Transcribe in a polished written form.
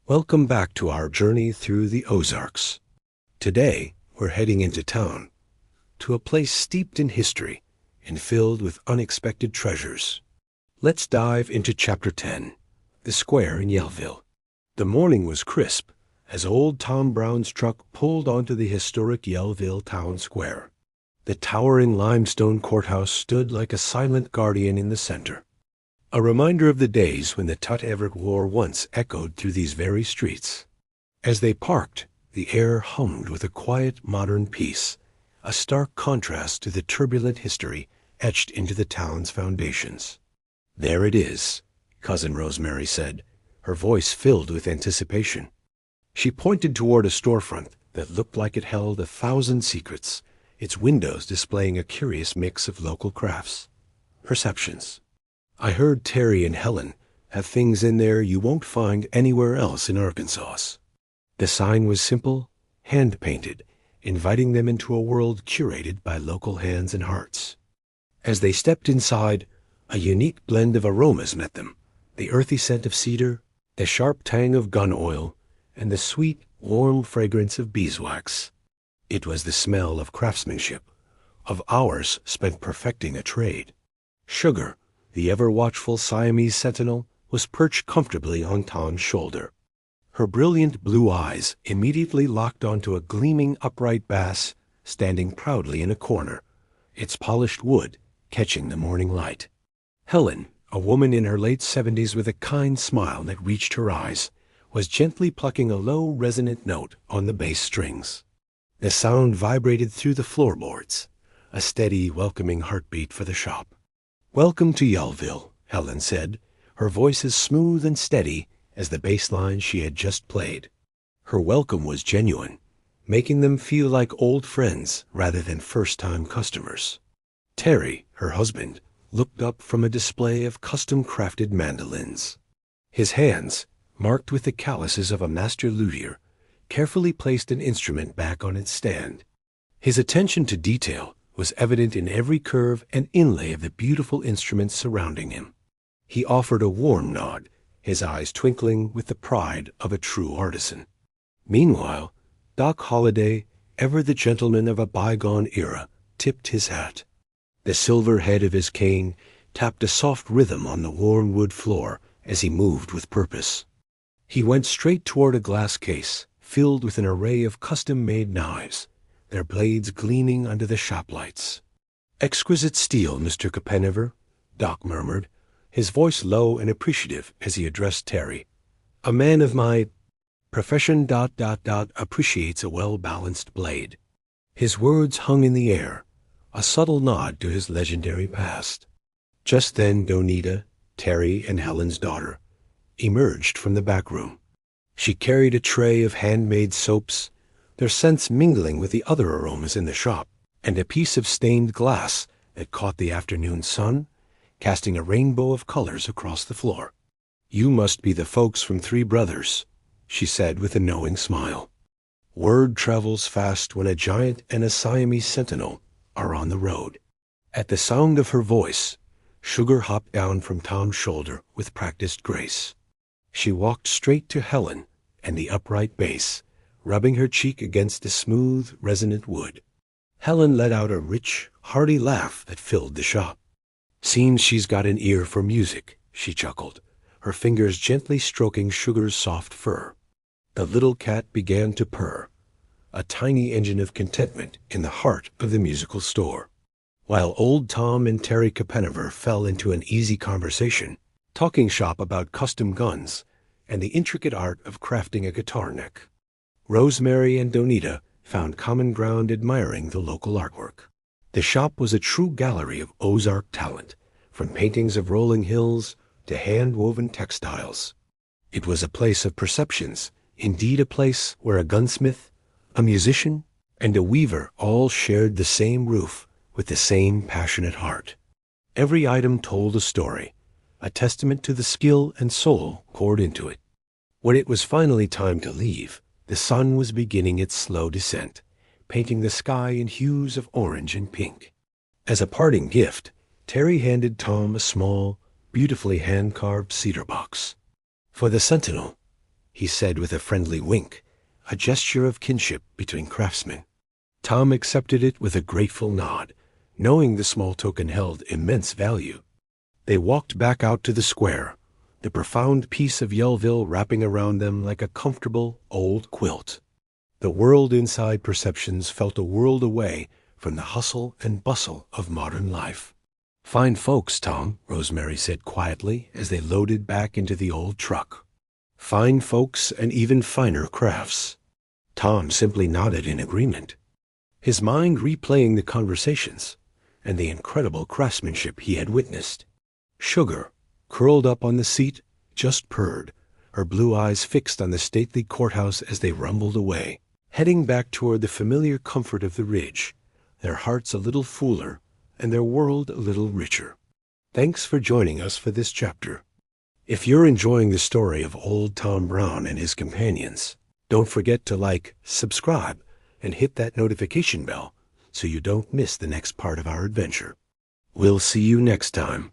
Welcome back to our journey through the Ozarks. Today, we're heading into town, to a place steeped in history and filled with unexpected treasures. Let's dive into Chapter 10, the square in Yellville. The morning was crisp as old Tom Brown's truck pulled onto the historic Yellville town square. The towering limestone courthouse stood like a silent guardian in the center, a reminder of the days when the Tut Everett War once echoed through these very streets. As they parked, the air hummed with a quiet, modern peace, a stark contrast to the turbulent history etched into the town's foundations. "There it is," Cousin Rosemary said, her voice filled with anticipation. She pointed toward a storefront that looked like it held 1,000 secrets, its windows displaying a curious mix of local crafts. "Perceptions. I heard Terry and Helen have things in there you won't find anywhere else in Arkansas." The sign was simple, hand-painted, inviting them into a world curated by local hands and hearts. As they stepped inside, a unique blend of aromas met them: the earthy scent of cedar, the sharp tang of gun oil, and the sweet, warm fragrance of beeswax. It was the smell of craftsmanship, of hours spent perfecting a trade. Sugar, the ever-watchful Siamese sentinel, was perched comfortably on Tom's shoulder. Her brilliant blue eyes immediately locked onto a gleaming upright bass standing proudly in a corner, its polished wood catching the morning light. Helen, a woman in her late 70s with a kind smile that reached her eyes, was gently plucking a low, resonant note on the bass strings. The sound vibrated through the floorboards, a steady, welcoming heartbeat for the shop. "Welcome to Yellville," Helen said, her voice as smooth and steady as the bass line she had just played. Her welcome was genuine, making them feel like old friends rather than first-time customers. Terry, her husband, looked up from a display of custom-crafted mandolins. His hands, marked with the calluses of a master luthier, carefully placed an instrument back on its stand. His attention to detail was evident in every curve and inlay of the beautiful instruments surrounding him. He offered a warm nod, his eyes twinkling with the pride of a true artisan. Meanwhile, Doc Holliday, ever the gentleman of a bygone era, tipped his hat. The silver head of his cane tapped a soft rhythm on the worn wood floor as he moved with purpose. He went straight toward a glass case filled with an array of custom-made knives, their blades gleaming under the shop lights. "Exquisite steel, Mr. Capenever," Doc murmured, his voice low and appreciative as he addressed Terry. "A man of my profession appreciates a well-balanced blade." His words hung in the air, a subtle nod to his legendary past. Just then Donita, Terry and Helen's daughter, emerged from the back room. She carried a tray of handmade soaps, their scents mingling with the other aromas in the shop, and a piece of stained glass that caught the afternoon sun, casting a rainbow of colors across the floor. "You must be the folks from Three Brothers," she said with a knowing smile. Word travels fast when a giant and a Siamese sentinel are on the road. At the sound of her voice, Sugar hopped down from Tom's shoulder with practiced grace. She walked straight to Helen and the upright bass, rubbing her cheek against the smooth, resonant wood. Helen let out a rich, hearty laugh that filled the shop. "Seems she's got an ear for music," she chuckled, her fingers gently stroking Sugar's soft fur. The little cat began to purr, a tiny engine of contentment in the heart of the musical store. While old Tom and Terry Capenever fell into an easy conversation, talking shop about custom guns and the intricate art of crafting a guitar neck, Rosemary and Donita found common ground admiring the local artwork. The shop was a true gallery of Ozark talent, from paintings of rolling hills to hand-woven textiles. It was a place of perceptions, indeed a place where a gunsmith, a musician, and a weaver all shared the same roof with the same passionate heart. Every item told a story, a testament to the skill and soul poured into it. When it was finally time to leave, the sun was beginning its slow descent, painting the sky in hues of orange and pink. As a parting gift, Terry handed Tom a small, beautifully hand-carved cedar box. "For the sentinel," he said with a friendly wink, a gesture of kinship between craftsmen. Tom accepted it with a grateful nod, knowing the small token held immense value. They walked back out to the square, the profound peace of Yellville wrapping around them like a comfortable old quilt. The world inside Perceptions felt a world away from the hustle and bustle of modern life. "Fine folks, Tom," Rosemary said quietly as they loaded back into the old truck. "Fine folks and even finer crafts." Tom simply nodded in agreement, his mind replaying the conversations and the incredible craftsmanship he had witnessed. Sugar, curled up on the seat, just purred, her blue eyes fixed on the stately courthouse as they rumbled away, heading back toward the familiar comfort of the ridge, their hearts a little fuller and their world a little richer. Thanks for joining us for this chapter. If you're enjoying the story of old Tom Brown and his companions, don't forget to like, subscribe, and hit that notification bell so you don't miss the next part of our adventure. We'll see you next time.